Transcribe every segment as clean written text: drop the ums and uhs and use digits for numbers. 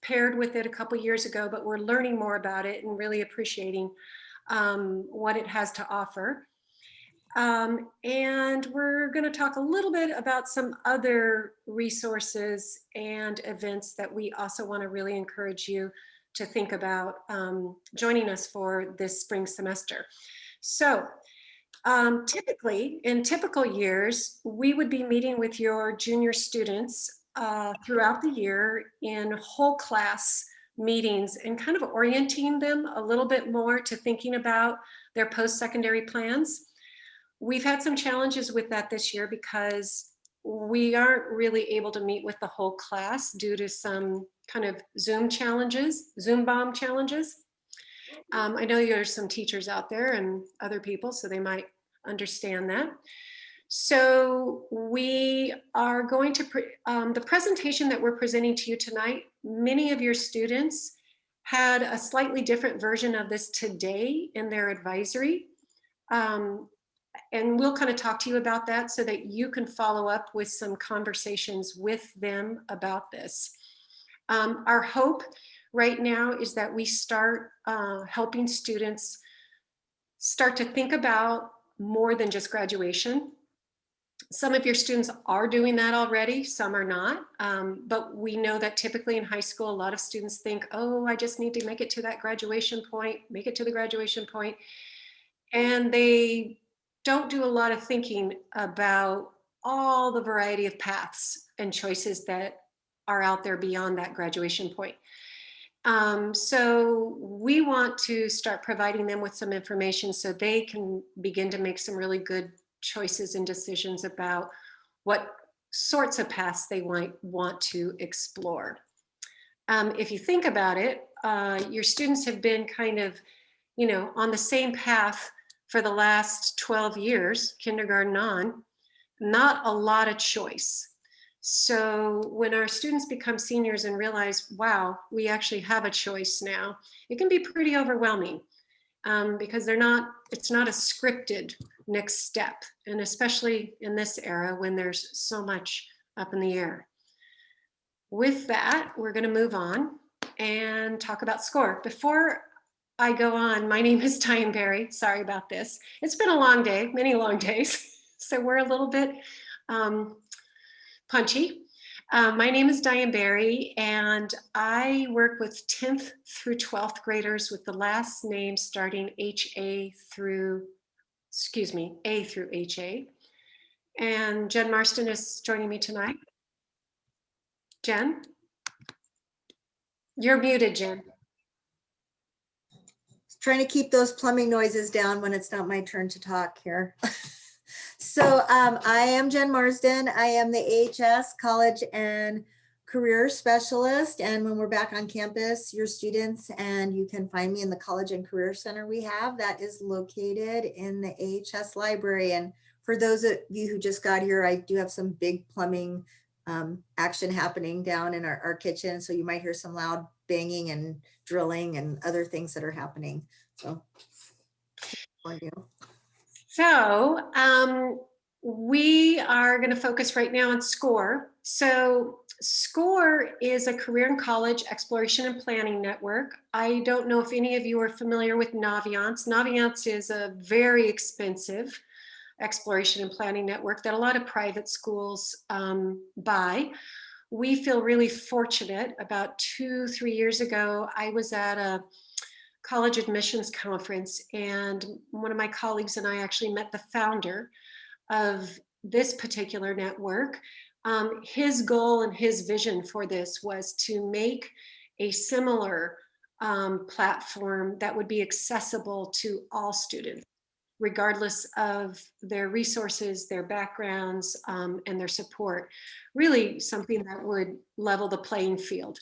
paired with it a couple years ago, but we're learning more about it and really appreciating what it has to offer. And we're going to talk a little bit about some other resources and events that we also want to really encourage you to think about joining us for this spring semester. So typically, in typical years, we would be meeting with your junior students throughout the year in whole class meetings and kind of orienting them a little bit more to thinking about their post-secondary plans. We've had some challenges with that this year because we aren't really able to meet with the whole class due to some kind of Zoom challenges, Zoom bomb challenges. I know there's some teachers out there and other people, so they might understand that. So we are going to, the presentation that we're presenting to you tonight, many of your students had a slightly different version of this today in their advisory. And we'll kind of talk to you about that so that you can follow up with some conversations with them about this. Our hope right now is that we start helping students start to think about more than just graduation. Some of your students are doing that already, some are not, but we know that typically in high school, a lot of students think, oh, I just need to make it to that graduation point, make it to the graduation point. And they don't do a lot of thinking about all the variety of paths and choices that are out there beyond that graduation point. So we want to start providing them with some information so they can begin to make some really good choices and decisions about what sorts of paths they might want to explore. If you think about it, your students have been kind of, on the same path for the last 12 years, kindergarten on, not a lot of choice. So when our students become seniors and realize, wow, we actually have a choice now, it can be pretty overwhelming because it's not a scripted next step. And especially in this era when there's so much up in the air. With that, we're going to move on and talk about SCOIR. Before I go on, my name is Diane Berry. Sorry about this. It's been a long day, many long days. So we're a little bit punchy. My name is Diane Berry, and I work with 10th through 12th graders with the last name starting A through HA. And Jen Marston is joining me tonight. Jen? You're muted, Jen. Trying to keep those plumbing noises down when it's not my turn to talk here. So I am Jen Marsden. I am the AHS College and Career Specialist. And when we're back on campus, your students, and you can find me in the College and Career Center we have that is located in the AHS library. And for those of you who just got here, I do have some big plumbing action happening down in our kitchen. So you might hear some loud banging and drilling and other things that are happening. So for you. So we are going to focus right now on SCOIR. So SCOIR is a career and college exploration and planning network. I don't know if any of you are familiar with Naviance. Naviance is a very expensive exploration and planning network that a lot of private schools buy. We feel really fortunate. About 2-3 years ago, I was at a college admissions conference, and one of my colleagues and I actually met the founder of this particular network. His goal and his vision for this was to make a similar platform that would be accessible to all students, regardless of their resources, their backgrounds, and their support. Really something that would level the playing field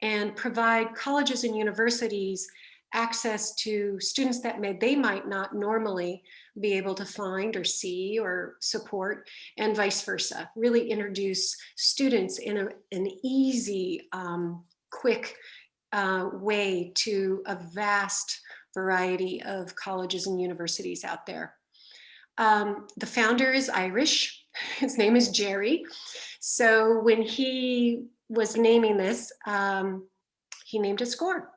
and provide colleges and universities access to students that they might not normally be able to find or see or support, and vice versa. Really introduce students in an easy, quick way to a vast variety of colleges and universities out there. The founder is Irish. His name is Jerry. So when he was naming this, he named it SCOIR,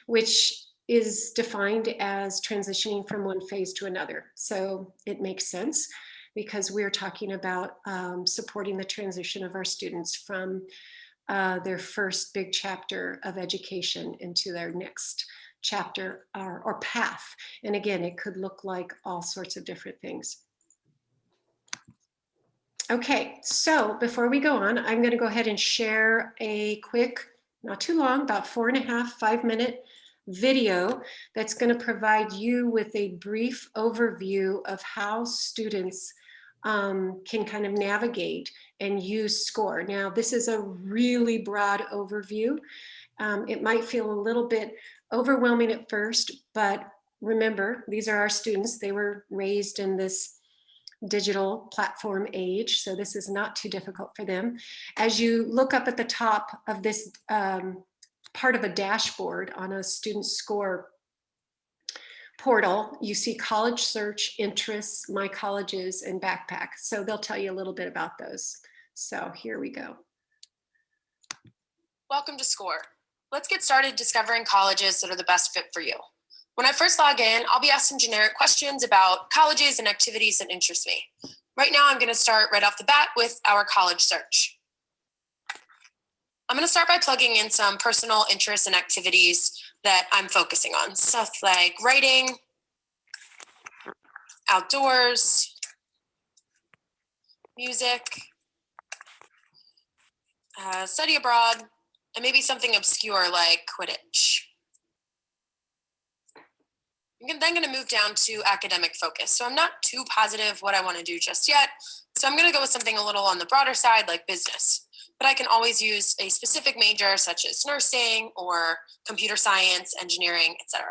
which is defined as transitioning from one phase to another. So it makes sense because we're talking about supporting the transition of our students from their first big chapter of education into their next chapter or path. And again, it could look like all sorts of different things. Okay, so before we go on, I'm going to go ahead and share a quick, not too long, about 4.5, 5-minute video that's going to provide you with a brief overview of how students can kind of navigate and use SCOIR. Now, this is a really broad overview. It might feel a little bit overwhelming at first, but remember, these are our students. They were raised in this digital platform age, so this is not too difficult for them. As you look up at the top of this part of a dashboard on a student SCOIR portal, you see college search, interests, my colleges, and backpack. So they'll tell you a little bit about those. So here we go. Welcome to SCOIR. Let's get started discovering colleges that are the best fit for you. When I first log in, I'll be asked some generic questions about colleges and activities that interest me. Right now, I'm going to start right off the bat with our college search. I'm going to start by plugging in some personal interests and activities that I'm focusing on. Stuff like writing, outdoors, music, study abroad, and maybe something obscure like Quidditch. I'm then going to move down to academic focus. So I'm not too positive what I want to do just yet. So I'm going to go with something a little on the broader side like business. But I can always use a specific major such as nursing or computer science, engineering, etc.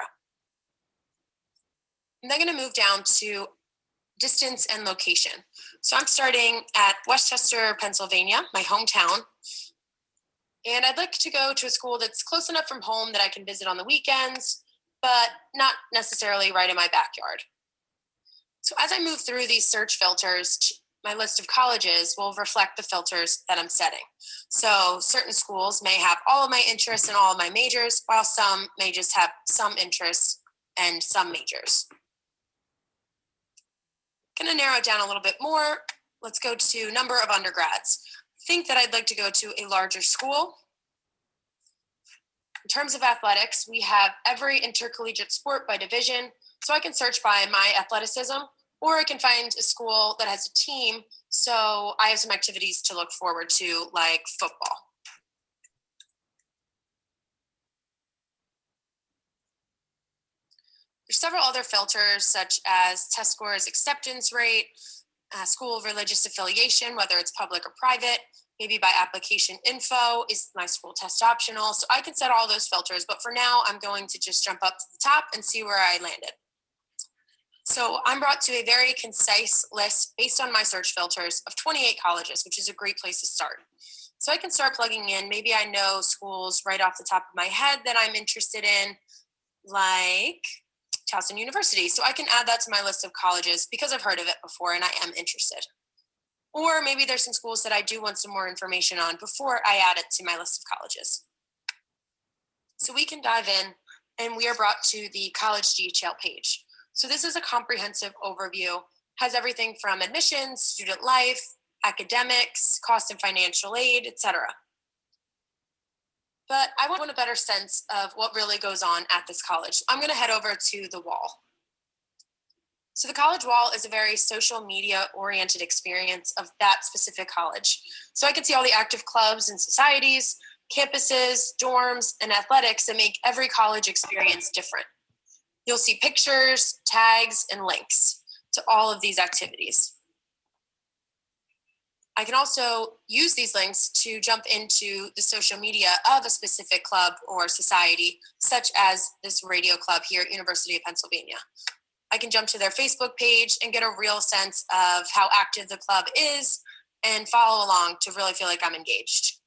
I'm then going to move down to distance and location. So I'm starting at Westchester, Pennsylvania, my hometown. And I'd like to go to a school that's close enough from home that I can visit on the weekends, but not necessarily right in my backyard. So as I move through these search filters, my list of colleges will reflect the filters that I'm setting. So certain schools may have all of my interests and all of my majors, while some may just have some interests and some majors. Going to narrow it down a little bit more. Let's go to number of undergrads. Think that I'd like to go to a larger school. In terms of athletics, we have every intercollegiate sport by division, so I can search by my athleticism, or I can find a school that has a team, so I have some activities to look forward to, like football. There's several other filters, such as test scores, acceptance rate, school religious affiliation, whether it's public or private, maybe by application info, is my school test optional? So I can set all those filters, but for now, I'm going to just jump up to the top and see where I landed. So I'm brought to a very concise list based on my search filters of 28 colleges, which is a great place to start. So I can start plugging in, maybe I know schools right off the top of my head that I'm interested in, like Towson University. So I can add that to my list of colleges because I've heard of it before and I am interested. Or maybe there's some schools that I do want some more information on before I add it to my list of colleges. So we can dive in and we are brought to the college detail page. So this is a comprehensive overview, has everything from admissions, student life, academics, cost and financial aid, etc. But I want a better sense of what really goes on at this college. I'm going to head over to the wall. So the college wall is a very social media oriented experience of that specific college. So I can see all the active clubs and societies, campuses, dorms, and athletics that make every college experience different. You'll see pictures, tags, and links to all of these activities. I can also use these links to jump into the social media of a specific club or society, such as this radio club here at University of Pennsylvania. I can jump to their Facebook page and get a real sense of how active the club is and follow along to really feel like I'm engaged.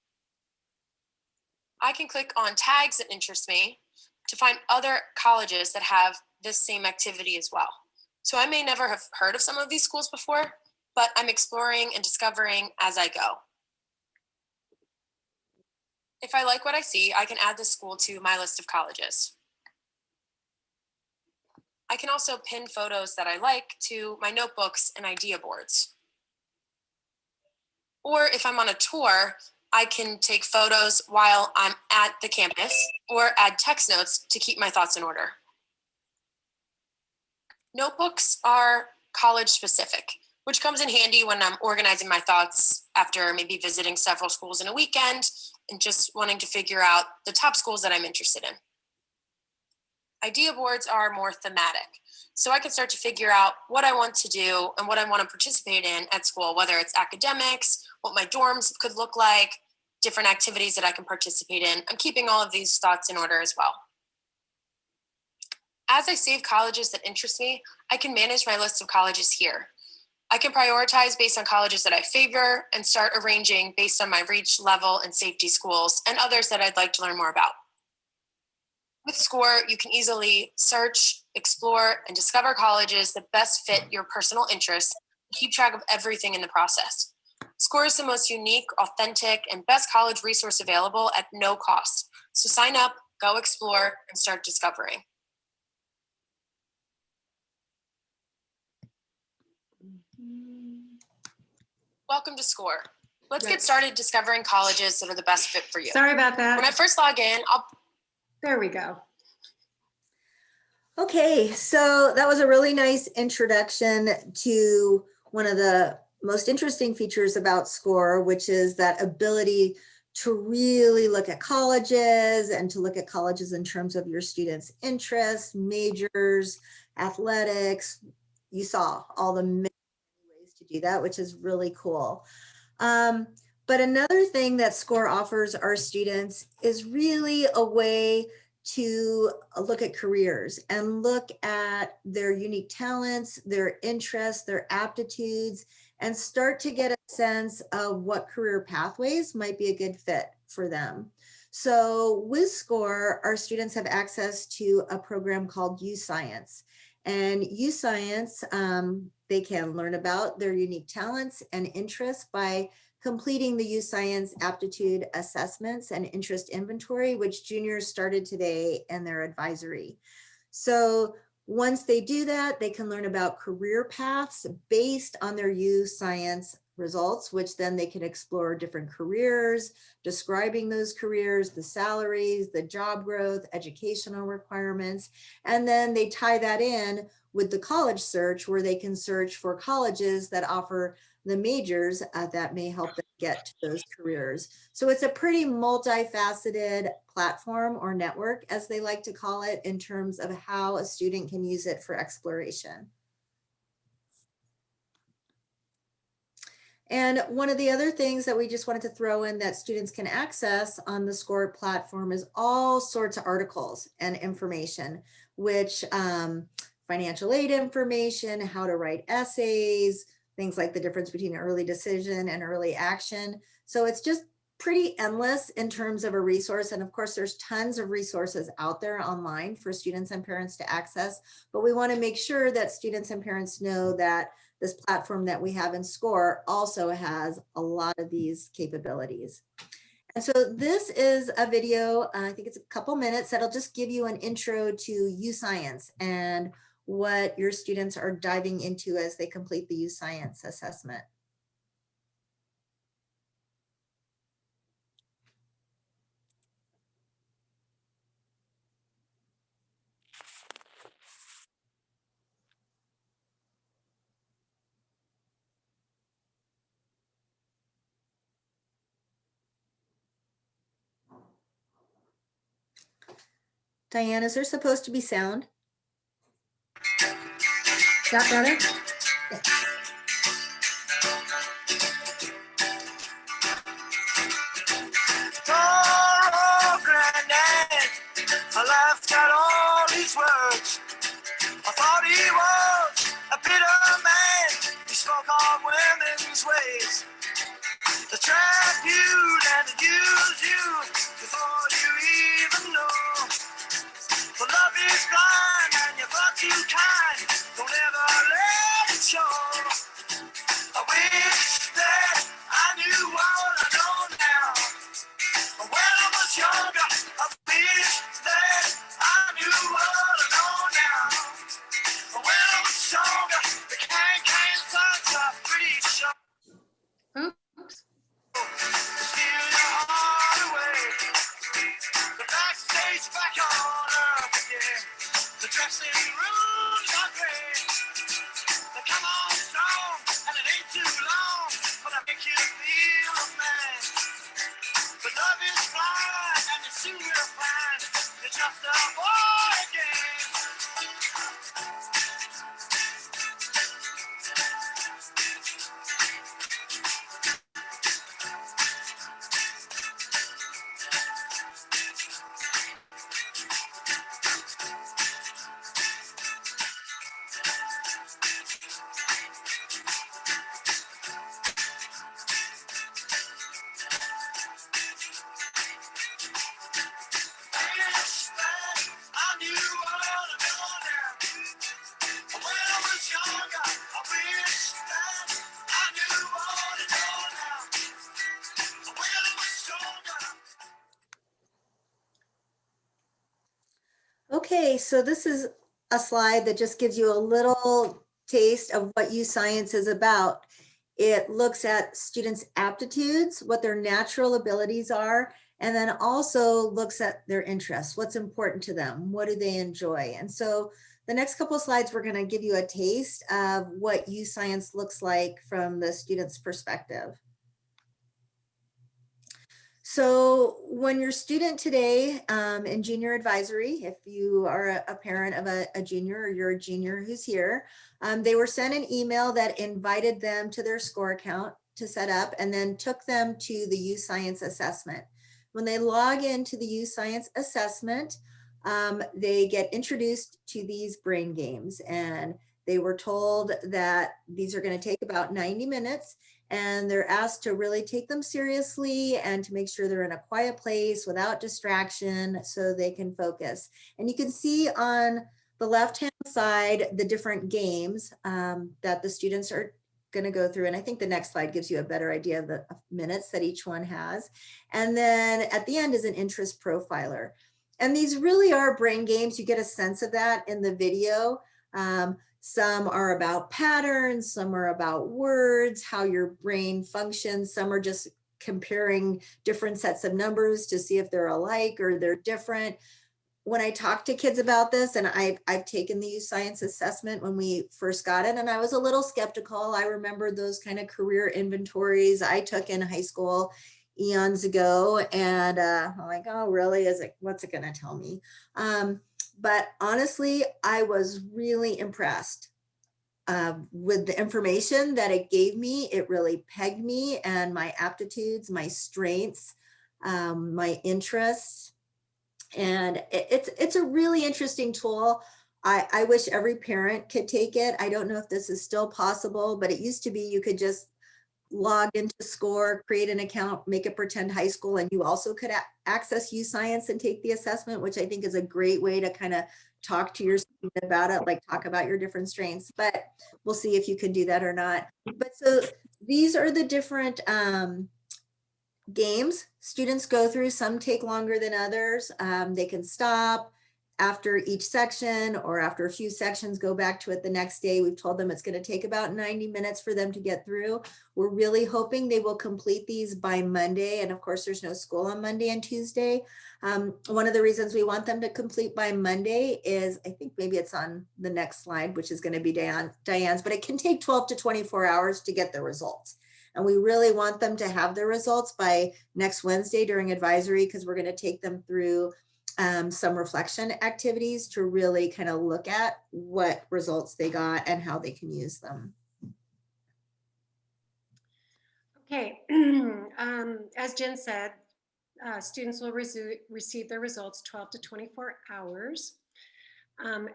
I can click on tags that interest me to find other colleges that have this same activity as well. So I may never have heard of some of these schools before, but I'm exploring and discovering as I go. If I like what I see, I can add the school to my list of colleges. I can also pin photos that I like to my notebooks and idea boards. Or if I'm on a tour, I can take photos while I'm at the campus or add text notes to keep my thoughts in order. Notebooks are college specific, which comes in handy when I'm organizing my thoughts after maybe visiting several schools in a weekend and just wanting to figure out the top schools that I'm interested in. Idea boards are more thematic, so I can start to figure out what I want to do and what I want to participate in at school, whether it's academics, what my dorms could look like, different activities that I can participate in. I'm keeping all of these thoughts in order as well. As I save colleges that interest me, I can manage my list of colleges here. I can prioritize based on colleges that I favor and start arranging based on my reach level and safety schools and others that I'd like to learn more about. With SCOIR, you can easily search, explore, and discover colleges that best fit your personal interests and keep track of everything in the process. SCOIR is the most unique, authentic, and best college resource available at no cost. So sign up, go explore, and start discovering. Welcome to SCOIR. Let's get started discovering colleges that are the best fit for you. Sorry about that. When I first log in, There we go. Okay, so that was a really nice introduction to one of the most interesting features about SCOIR, which is that ability to really look at colleges and to look at colleges in terms of your students' interests, majors, athletics. You saw all the many ways to do that, which is really cool. But another thing that SCOIR offers our students is really a way to look at careers and look at their unique talents, their interests, their aptitudes, and start to get a sense of what career pathways might be a good fit for them. So with SCOIR, our students have access to a program called U-Science. And U-Science, they can learn about their unique talents and interests by completing the U-Science aptitude assessments and interest inventory, which juniors started today in their advisory. So once they do that, they can learn about career paths based on their U-Science results, which then they can explore different careers, describing those careers, the salaries, the job growth, educational requirements, and then they tie that in with the college search, where they can search for colleges that offer the majors that may help them get to those careers. So it's a pretty multifaceted platform or network, as they like to call it, in terms of how a student can use it for exploration. And one of the other things that we just wanted to throw in that students can access on the SCOIR platform is all sorts of articles and information, which financial aid information, how to write essays, things like the difference between early decision and early action. So it's just pretty endless in terms of a resource. And of course, there's tons of resources out there online for students and parents to access, but we want to make sure that students and parents know that this platform that we have in SCOIR also has a lot of these capabilities. And so this is a video, I think it's a couple minutes, that'll just give you an intro to U-Science and what your students are diving into as they complete the U-Science assessment. Diane, is there supposed to be sound? Is that better? Oh, Granddad, I laughed at all his words. I thought he was a bitter man. He spoke of women's ways. To trap you and to use you before you even know. But love is blind and you're far too kind. Don't ever let it show. I wish that I knew what I know now. Well, I'm Everybody's back on earth again. The dressing rooms are great. They come on strong, and it ain't too long, but I make you feel a man. But love is blind, and you soon will find you're just a boy again. Okay, so this is a slide that just gives you a little taste of what U Science is about. It looks at students' aptitudes, what their natural abilities are, and then also looks at their interests, what's important to them, what do they enjoy. And so the next couple of slides, we're going to give you a taste of what U Science looks like from the student's perspective. So when your student today in junior advisory, if you are a parent of a junior or you're a junior who's here, they were sent an email that invited them to their SCOIR account to set up and then took them to the U Science assessment. When they log into the U Science assessment, they get introduced to these brain games, and they were told that these are going to take about 90 minutes. And they're asked to really take them seriously and to make sure they're in a quiet place without distraction so they can focus. And you can see on the left-hand side the different games that the students are going to go through. And I think the next slide gives you a better idea of the minutes that each one has. And then at the end is an interest profiler. And these really are brain games. You get a sense of that in the video. Some are about patterns, some are about words, how your brain functions. Some are just comparing different sets of numbers to see if they're alike or they're different. When I talk to kids about this, and I've taken the U Science assessment when we first got it, and I was a little skeptical. I remember those kind of career inventories I took in high school eons ago, and I'm like, oh, really? What's it going to tell me? But honestly, I was really impressed with the information that it gave me. It really pegged me and my aptitudes, my strengths, my interests. And it's a really interesting tool. I wish every parent could take it. I don't know if this is still possible, but it used to be you could just log into SCOIR, create an account, make it pretend high school, and you also could access U Science and take the assessment, which I think is a great way to kind of talk to your student about it, like talk about your different strengths. But we'll see if you can do that or not. But so these are the different games students go through. Some take longer than others. They can stop after each section, or after a few sections, go back to it the next day. We've told them it's going to take about 90 minutes for them to get through. We're really hoping they will complete these by Monday. And of course, there's no school on Monday and Tuesday. One of the reasons we want them to complete by Monday is, I think maybe it's on the next slide, which is going to be Diane's, but it can take 12 to 24 hours to get the results. And we really want them to have their results by next Wednesday during advisory, because we're going to take them through some reflection activities to really kind of look at what results they got and how they can use them. Okay, as Jen said, students will receive their results 12 to 24 hours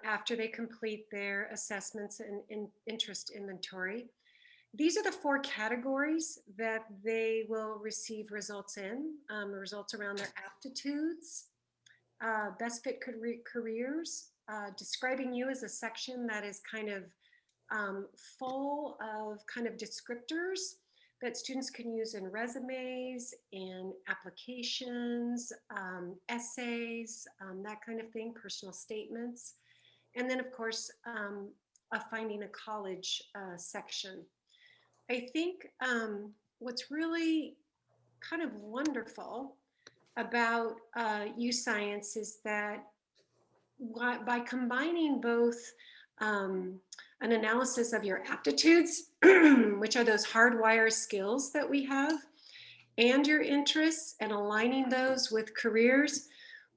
after they complete their assessments and interest inventory. These are the 4 categories that they will receive results in. Results around their aptitudes, best fit careers, describing you as a section that is kind of full of kind of descriptors that students can use in resumes, in applications, essays, that kind of thing, personal statements. And then of course, a finding a college section. I think what's really kind of wonderful about youth science is that by combining both an analysis of your aptitudes, which are those hardwired skills that we have, and your interests, and aligning those with careers,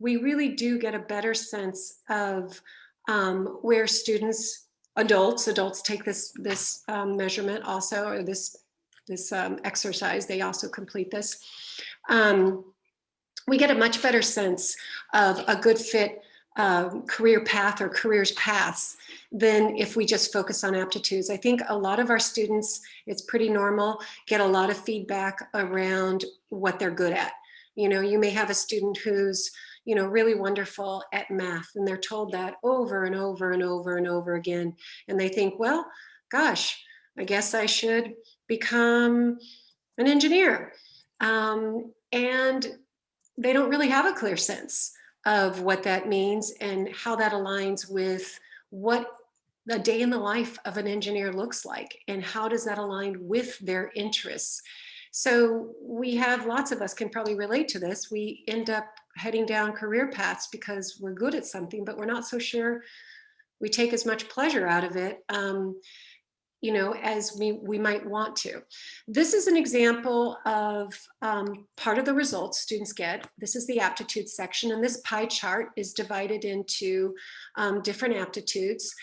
we really do get a better sense of where students, adults take this measurement also, or this exercise. They also complete this. We get a much better sense of a good fit career path or careers paths than if we just focus on aptitudes. I think a lot of our students, it's pretty normal, get a lot of feedback around what they're good at. You know, you may have a student who's, you know, really wonderful at math, and they're told that over and over and over and over again. And they think, well, gosh, I guess I should become an engineer. And they don't really have a clear sense of what that means and how that aligns with what a day in the life of an engineer looks like, and how does that align with their interests. So we have, lots of us can probably relate to this. We end up heading down career paths because we're good at something, but we're not so sure we take as much pleasure out of it, you know, as we might want to. This is an example of part of the results students get. This is the aptitude section, and this pie chart is divided into different aptitudes.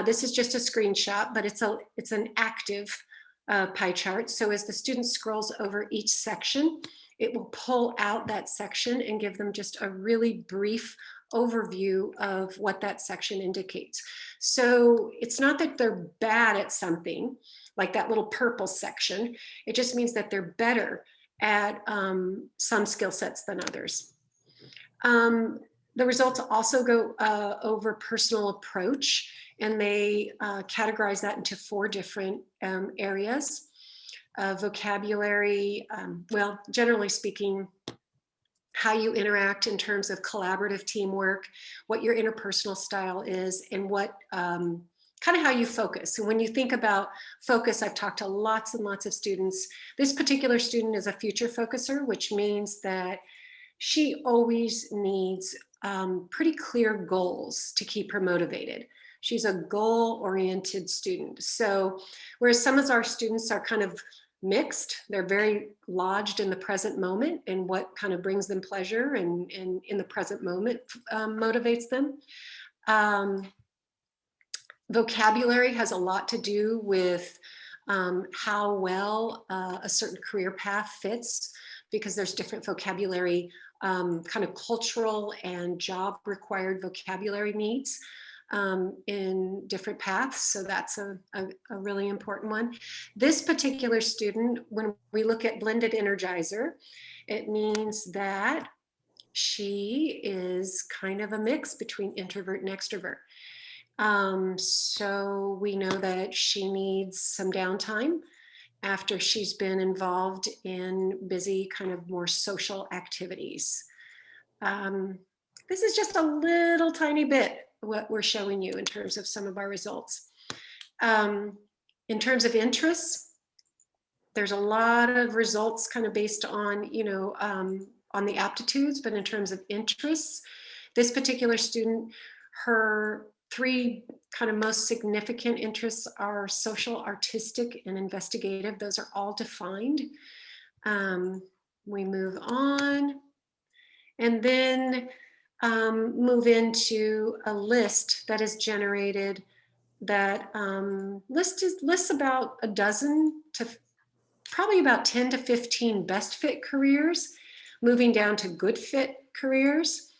This is just a screenshot, but it's an active pie chart. So as the student scrolls over each section, it will pull out that section and give them just a really brief overview of what that section indicates. So it's not that they're bad at something, like that little purple section. It just means that they're better at some skill sets than others. The results also go over personal approach, and they categorize that into 4 different areas. Vocabulary, well, generally speaking, how you interact in terms of collaborative teamwork, what your interpersonal style is, and what kind of how you focus. And when you think about focus, I've talked to lots and lots of students. This particular student is a future focuser, which means that she always needs pretty clear goals to keep her motivated. She's a goal-oriented student. So whereas some of our students are kind of mixed, they're very lodged in the present moment and what kind of brings them pleasure and in the present moment motivates them. Vocabulary has a lot to do with how well a certain career path fits, because there's different vocabulary, kind of cultural and job required vocabulary needs in different paths. So that's a really important one. This particular student, when we look at blended energizer, it means that she is kind of a mix between introvert and extrovert. So we know that she needs some downtime after she's been involved in busy kind of more social activities. This is just a little tiny bit what we're showing you in terms of some of our results. In terms of interests, there's a lot of results kind of based on, you know, on the aptitudes, but in terms of interests, this particular student, her 3 kind of most significant interests are social, artistic, and investigative. Those are all defined. We move on, and then move into a list that is generated. That lists about a dozen to probably about 10 to 15 best fit careers, moving down to good fit careers.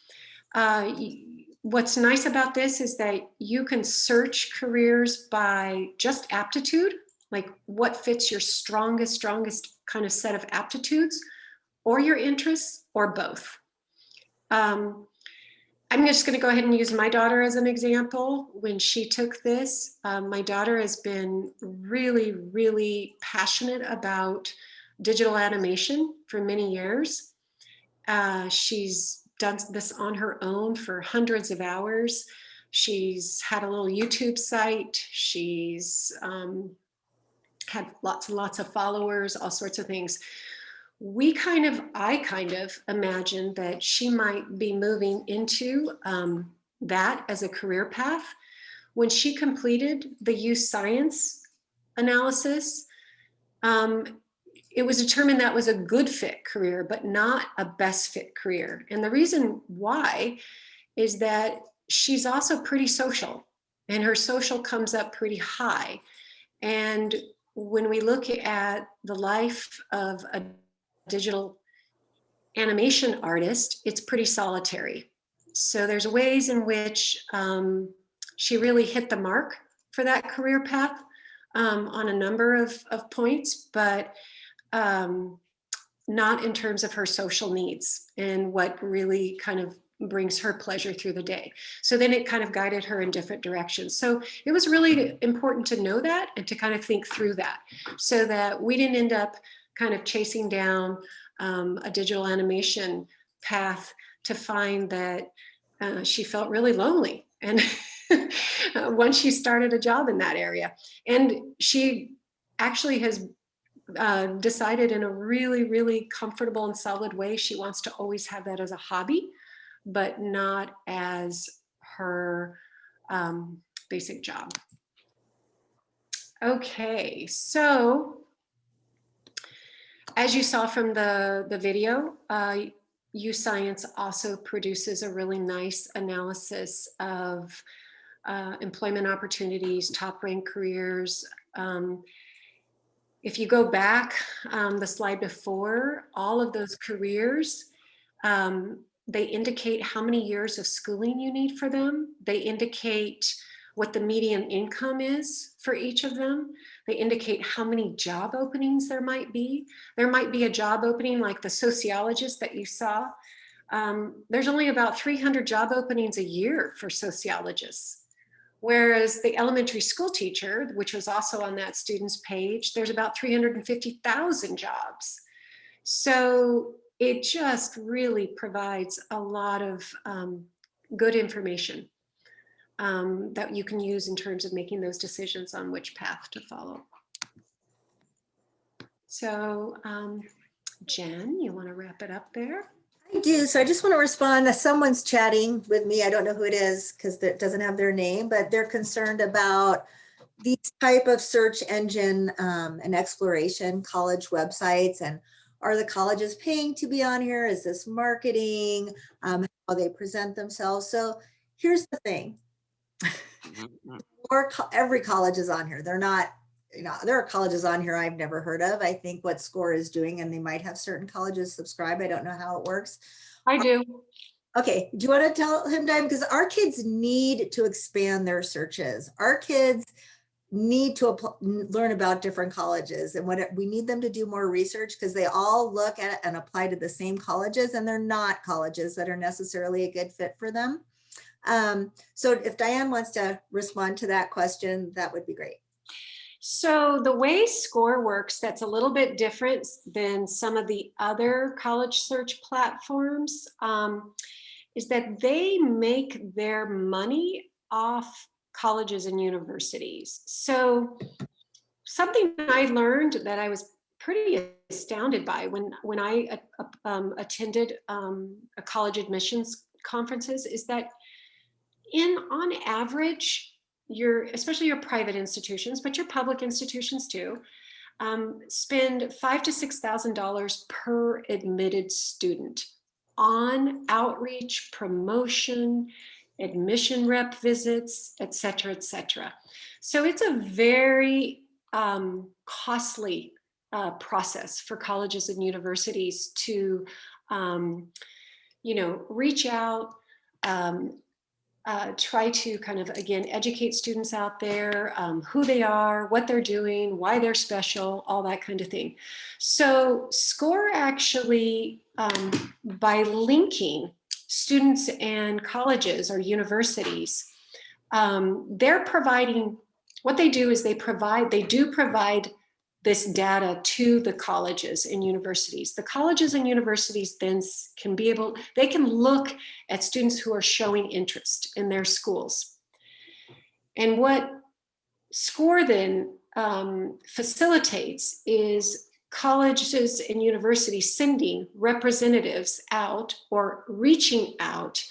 What's nice about this is that you can search careers by just aptitude, like what fits your strongest kind of set of aptitudes, or your interests, or both. I'm just going to go ahead and use my daughter as an example. When she took this, my daughter has been really, really passionate about digital animation for many years. She's done this on her own for hundreds of hours. She's had a little YouTube site. She's had lots and lots of followers, all sorts of things. I kind of imagined that she might be moving into that as a career path. When she completed the youth science analysis, it was determined that was a good fit career, but not a best fit career. And the reason why is that she's also pretty social, and her social comes up pretty high. And when we look at the life of a digital animation artist, it's pretty solitary. So there's ways in which she really hit the mark for that career path on a number of points, but not in terms of her social needs and what really kind of brings her pleasure through the day. So then it kind of guided her in different directions. So it was really important to know that and to kind of think through that, so that we didn't end up kind of chasing down a digital animation path to find that she felt really lonely. And once she started a job in that area, and she actually has decided in a really, really comfortable and solid way, she wants to always have that as a hobby, but not as her basic job. Okay, so as you saw from the video, Youth Science also produces a really nice analysis of employment opportunities, top ranked careers. If you go back the slide before, all of those careers, they indicate how many years of schooling you need for them. They indicate what the median income is for each of them. They indicate how many job openings there might be. There might be a job opening like the sociologist that you saw. There's only about 300 job openings a year for sociologists. Whereas the elementary school teacher, which was also on that student's page, there's about 350,000 jobs. So it just really provides a lot of good information that you can use in terms of making those decisions on which path to follow. So Jen, you want to wrap it up there? I do. So I just want to respond. Someone's chatting with me. I don't know who it is because it doesn't have their name, but they're concerned about these type of search engine and exploration college websites. And are the colleges paying to be on here? Is this marketing? How they present themselves? So here's the thing. Every college is on here. They're not, there are colleges on here I've never heard of. I think what SCOIR is doing, and they might have certain colleges subscribe. I don't know how it works. I do. Okay, do you want to tell him, Diane? Because our kids need to expand their searches. Our kids need to learn about different colleges, and what we need them to do more research, because they all look at and apply to the same colleges, and they're not colleges that are necessarily a good fit for them. So if Diane wants to respond to that question, that would be great. So the way SCOIR works, that's a little bit different than some of the other college search platforms, is that they make their money off colleges and universities. So something I learned that I was pretty astounded by when I attended a college admissions conferences is that on average, especially your private institutions, but your public institutions too, spend $5,000 to $6,000 per admitted student on outreach, promotion, admission rep visits, et cetera, et cetera. So it's a very costly process for colleges and universities to, reach out, try to kind of, again, educate students out there, who they are, what they're doing, why they're special, all that kind of thing. So SCOIR actually, by linking students and colleges or universities, they're providing, what they do is they do provide this data to the colleges and universities. The colleges and universities then they can look at students who are showing interest in their schools. And what SCOIR then facilitates is colleges and universities sending representatives out or reaching out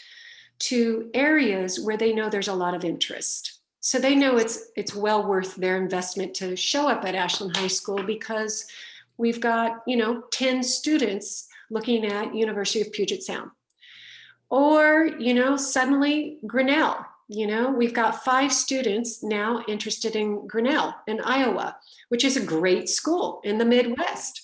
to areas where they know there's a lot of interest. So they know it's well worth their investment to show up at Ashland High School because we've got, 10 students looking at University of Puget Sound. Or, suddenly Grinnell, we've got 5 students now interested in Grinnell in Iowa, which is a great school in the Midwest.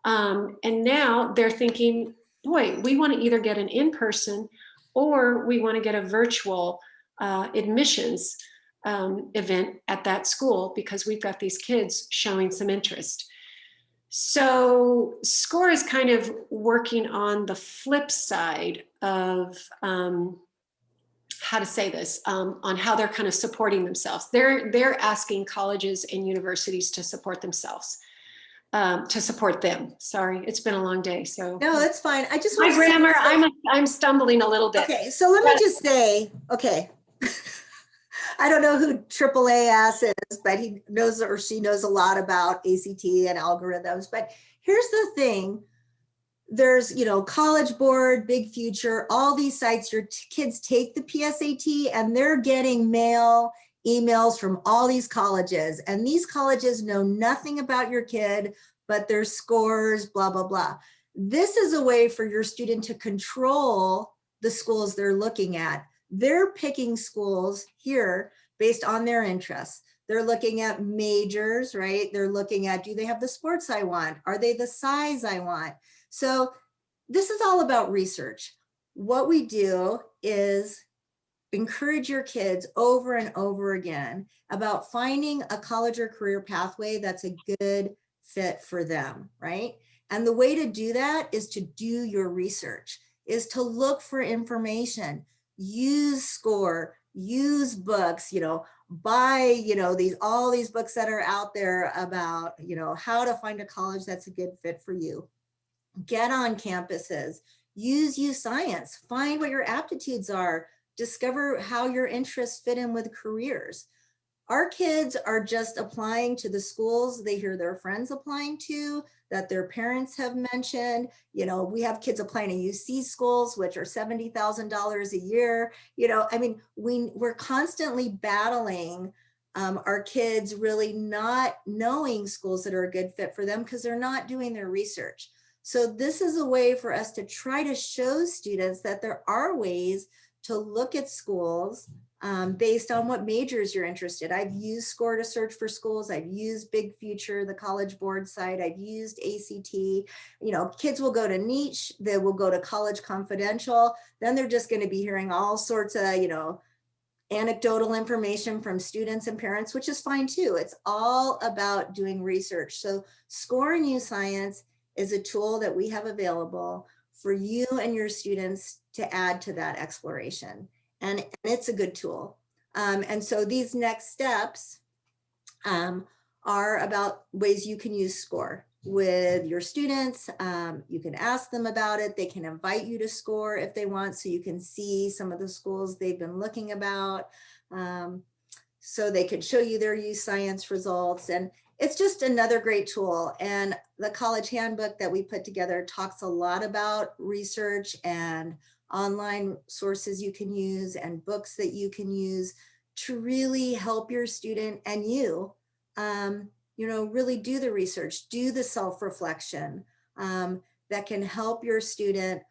And now they're thinking, boy, we want to either get an in-person or we want to get a virtual admissions event at that school because we've got these kids showing some interest. So SCOIR is kind of working on the flip side of how to say this, on how they're kind of supporting themselves. They're asking colleges and universities to support themselves, to support them. Sorry, it's been a long day. So No, that's fine. I just my want to say grammar, something. I'm stumbling a little bit. Okay, so let me just say, okay. I don't know who AAAS is, but he knows or she knows a lot about ACT and algorithms. But here's the thing. There's, College Board, Big Future, all these sites, your kids take the PSAT and they're getting emails from all these colleges. And these colleges know nothing about your kid, but their scores, blah, blah, blah. This is a way for your student to control the schools they're looking at. They're picking schools here based on their interests. They're looking at majors, right? They're looking at, do they have the sports I want? Are they the size I want? So this is all about research. What we do is encourage your kids over and over again about finding a college or career pathway that's a good fit for them, right? And the way to do that is to do your research, is to look for information, use SCOIR, use books, buy, all these books that are out there about, how to find a college that's a good fit for you. Get on campuses, use science, find what your aptitudes are, discover how your interests fit in with careers. Our kids are just applying to the schools they hear their friends applying to, that their parents have mentioned. We have kids applying to UC schools, which are $70,000 a year. We're constantly battling our kids really not knowing schools that are a good fit for them because they're not doing their research. So this is a way for us to try to show students that there are ways to look at schools based on what majors you're interested. I've used SCOIR to search for schools. I've used Big Future, the College Board site. I've used ACT. Kids will go to Niche. They will go to College Confidential. Then they're just going to be hearing all sorts of, anecdotal information from students and parents, which is fine too. It's all about doing research. So SCOIR and U Science is a tool that we have available for you and your students to add to that exploration. And it's a good tool. And so these next steps are about ways you can use SCOIR with your students. You can ask them about it. They can invite you to SCOIR if they want, so you can see some of the schools they've been looking about. So they could show you their U Science results. And it's just another great tool. And the college handbook that we put together talks a lot about research and online sources you can use and books that you can use to really help your student and you, really do the research, do the self-reflection that can help your student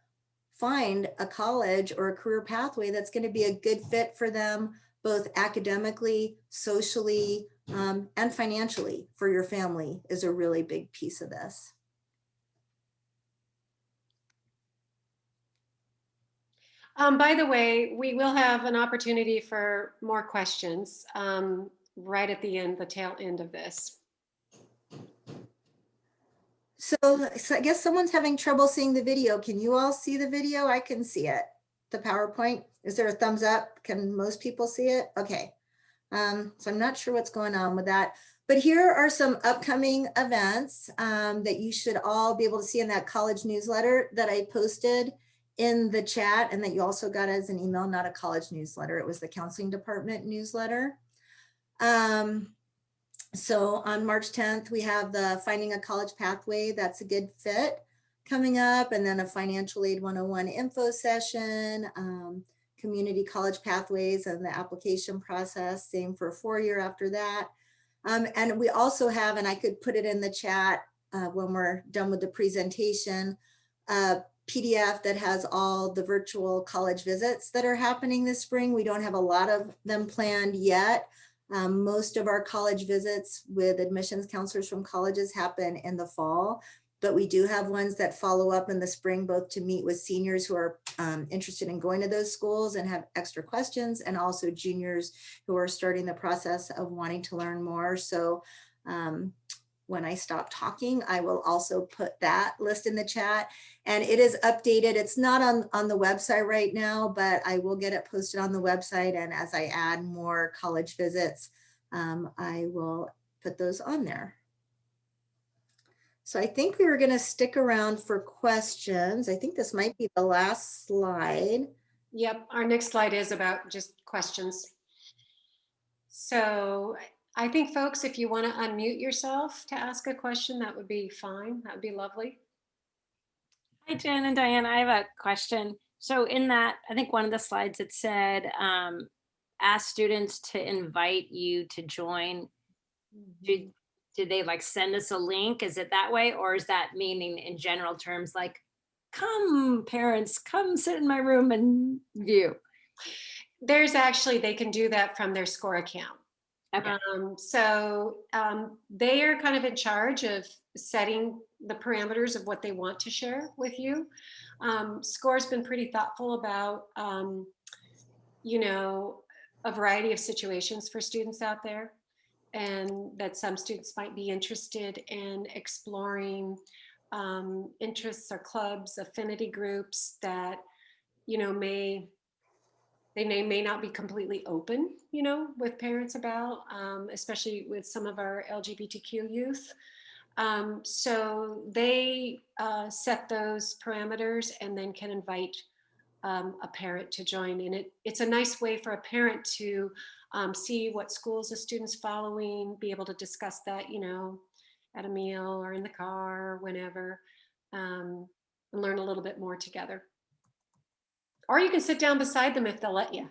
find a college or a career pathway that's going to be a good fit for them, both academically, socially, and financially for your family is a really big piece of this. By the way, we will have an opportunity for more questions right at the end, the tail end of this. So I guess someone's having trouble seeing the video. Can you all see the video? I can see it. The PowerPoint, is there a thumbs up? Can most people see it? Okay. So I'm not sure what's going on with that, but here are some upcoming events that you should all be able to see in that college newsletter that I posted in the chat, and that you also got as an email, not a college newsletter. It was the counseling department newsletter. So on March 10th, we have the Finding a College Pathway That's a Good Fit coming up, and then a Financial Aid 101 info session, community college pathways and the application process, same for 4-year after that. And we also have, and I could put it in the chat when we're done with the presentation, a PDF that has all the virtual college visits that are happening this spring. We don't have a lot of them planned yet. Most of our college visits with admissions counselors from colleges happen in the fall, but we do have ones that follow up in the spring, both to meet with seniors who are interested in going to those schools and have extra questions, and also juniors who are starting the process of wanting to learn more. So when I stop talking, I will also put that list in the chat, and it is updated. It's not on the website right now, but I will get it posted on the website. And as I add more college visits, I will put those on there. So I think we were going to stick around for questions. I think this might be the last slide. Yep, our next slide is about just questions. So I think, folks, if you want to unmute yourself to ask a question, that would be fine. That would be lovely. Hi, Jen and Diane. I have a question. So in that, I think one of the slides, it said, ask students to invite you to join. Did they like send us a link? Is it that way? Or is that meaning in general terms, like, come parents, come sit in my room and view? There's actually, they can do that from their SCOIR account. Okay. They are kind of in charge of setting the parameters of what they want to share with you. SCOIR's been pretty thoughtful about, you know, a variety of situations for students out there, and that some students might be interested in exploring interests or clubs, affinity groups that, you know, may not be completely open, you know, with parents about, especially with some of our LGBTQ youth. So they set those parameters and then can invite a parent to join. And it's a nice way for a parent to see what schools a student's following, be able to discuss that, you know, at a meal or in the car or whenever, and learn a little bit more together. Or you can sit down beside them if they'll let you.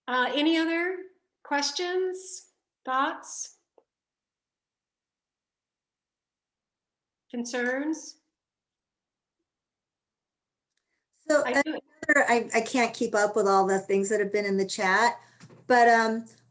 Any other questions, thoughts, concerns? So I can't keep up with all the things that have been in the chat, but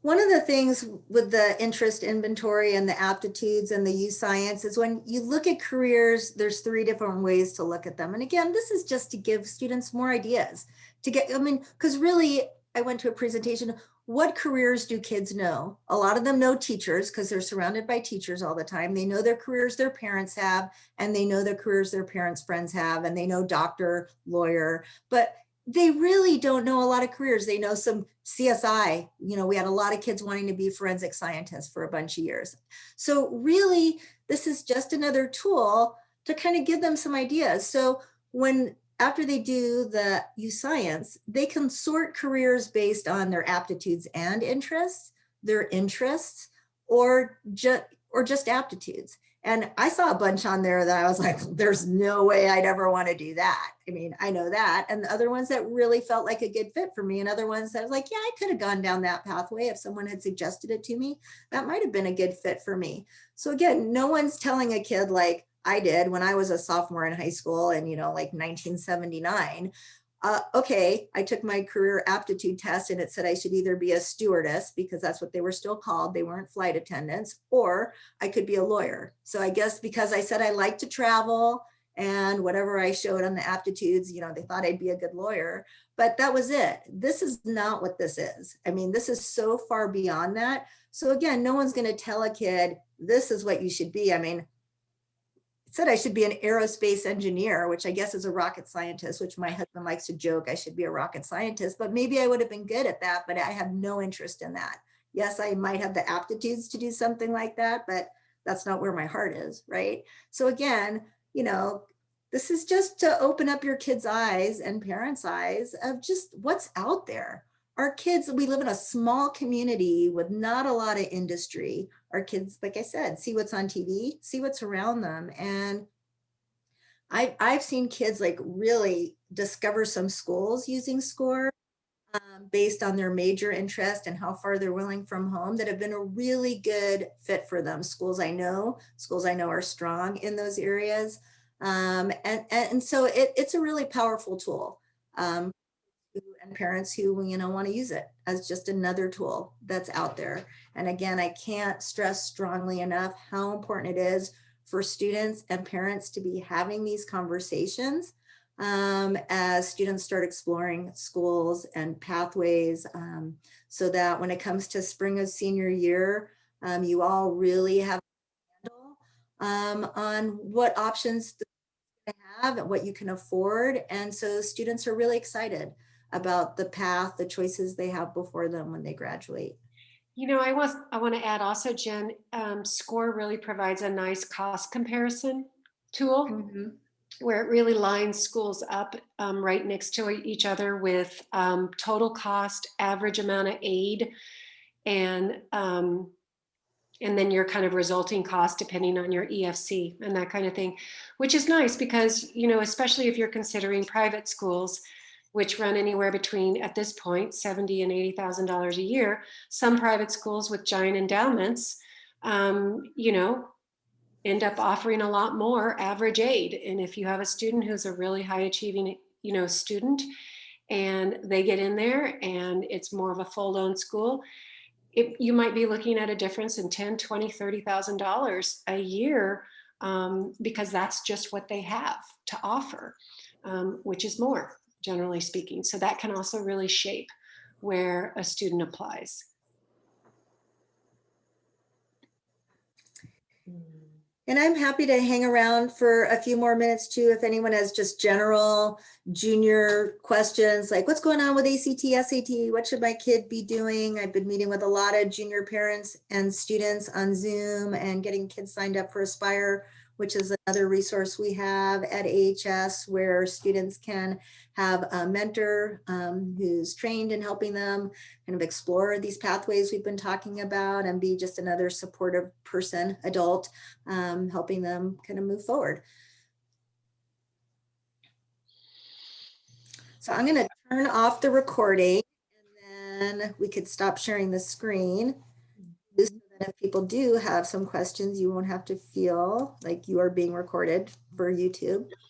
one of the things with the interest inventory and the aptitudes and the youth science is when you look at careers, there's 3 different ways to look at them. And again, this is just to give students more ideas to get, I mean, because really I went to a presentation, what careers do kids know? A lot of them know teachers because they're surrounded by teachers all the time. They know their careers their parents have, and they know their careers their parents' friends have, and they know doctor, lawyer, but they really don't know a lot of careers. They know some CSI. You know, we had a lot of kids wanting to be forensic scientists for a bunch of years. So really, this is just another tool to kind of give them some ideas. So after they do the youth science, they can sort careers based on their aptitudes and interests, or just aptitudes. And I saw a bunch on there that I was like, there's no way I'd ever want to do that. I mean, I know that. And the other ones that really felt like a good fit for me, and other ones that I was like, yeah, I could have gone down that pathway if someone had suggested it to me. That might have been a good fit for me. So again, no one's telling a kid like I did when I was a sophomore in high school in, you know, like 1979. Okay, I took my career aptitude test and it said I should either be a stewardess, because that's what they were still called. They weren't flight attendants, or I could be a lawyer. So I guess because I said I like to travel and whatever I showed on the aptitudes, you know, they thought I'd be a good lawyer, but that was it. This is not what this is. I mean, this is so far beyond that. So again, no one's going to tell a kid, this is what you should be. I mean, said I should be an aerospace engineer, which I guess is a rocket scientist, which my husband likes to joke I should be a rocket scientist, but maybe I would have been good at that, but I have no interest in that. Yes, I might have the aptitudes to do something like that, but that's not where my heart is, right? So again, you know, this is just to open up your kids' eyes and parents' eyes of just what's out there. our kids, we live in a small community with not a lot of industry. Our kids, like I said, see what's on TV, see what's around them. And I've seen kids like really discover some schools using SCORE based on their major interest and how far they're willing from home that have been a really good fit for them. Schools I know are strong in those areas. And so it's a really powerful tool. And parents who want to use it as just another tool that's out there. And again, I can't stress strongly enough how important it is for students and parents to be having these conversations as students start exploring schools and pathways, so that when it comes to spring of senior year, you all really have a handle on what options they have and what you can afford. And so students are really excited about the path, the choices they have before them when they graduate. I want to add also, Jen, SCORE really provides a nice cost comparison tool Mhm. where it really lines schools up right next to each other with total cost, average amount of aid, and then your kind of resulting cost depending on your EFC and that kind of thing, which is nice because, especially if you're considering private schools, which run anywhere between, at this point, $70,000 and $80,000 a year. Some private schools with giant endowments, end up offering a lot more average aid. And if you have a student who's a really high achieving, student, and they get in there and it's more of a full loan school, you might be looking at a difference in $10,000, $20,000, $30,000 a year, because that's just what they have to offer, which is more, generally speaking. So that can also really shape where a student applies. And I'm happy to hang around for a few more minutes too, if anyone has just general junior questions, like what's going on with ACT, SAT, what should my kid be doing? I've been meeting with a lot of junior parents and students on Zoom and getting kids signed up for Aspire, which is another resource we have at AHS where students can have a mentor who's trained in helping them kind of explore these pathways we've been talking about and be just another supportive person, adult, helping them kind of move forward. So I'm going to turn off the recording and then we could stop sharing the screen. So that if people do have some questions, you won't have to feel like you are being recorded for YouTube.